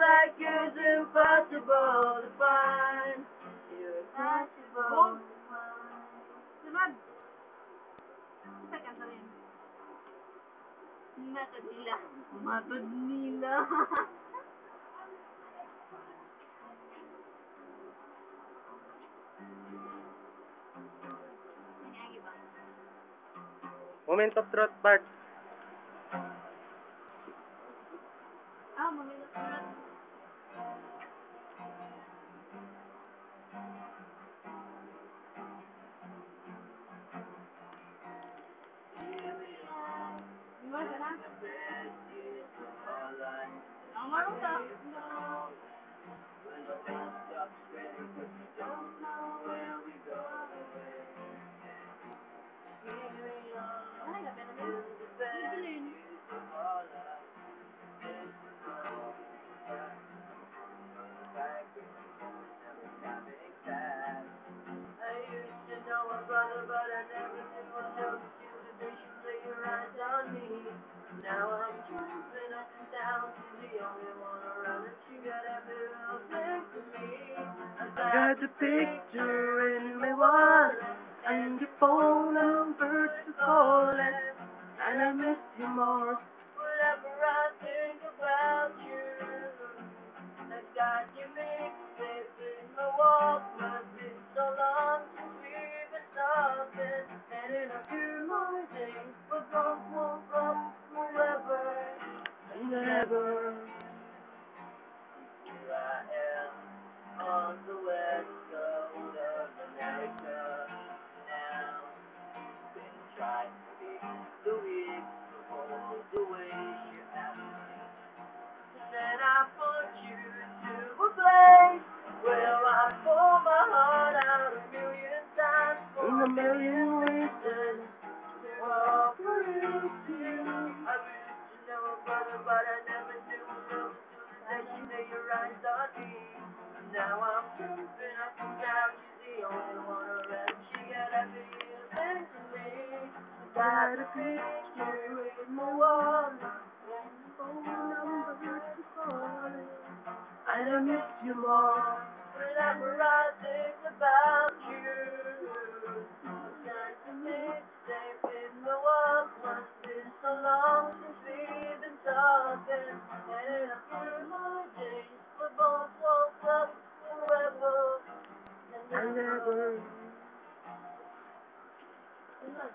like you's impossible to find. You're impossible to find. Sunod. Isa kanta rin. Method nila. Matod nila. Nangyagi ba? Moment of truth, Bart. Mamila sunod. Iwan ka na? Ang marong ka. Ano nga, pero Evelyn. I used to know my brother, but I never knew what else to do. They should lay your eyes on me. Now I'm jumping up and down. She's the only one around, and she got every little thing for me. I Got the picture in my wallet and your phone number to call it, and I miss you more. Whenever I think about you, I got your mixtape in my Walkman. Been so long since we've been talking, and in a few more days we're gonna move up forever and ever. Here I am on the west coast of America now. Been trying to be the week before the way you asked me. Then I put you into a place where I pour my heart out a million times for In a million reasons to offer it to you. I used to know a brother, but I never knew love until the day she laid your eyes on me. Now I'm jumping up and down, she's the only one around. She got every little thing to me. Got a picture in my wallet, phone number to call it, and I miss you more whenever I think about you. Got the mixtape in my Walkman. Been so long since we've been talking, and in a few more days we both woke up forever and and ever. ever.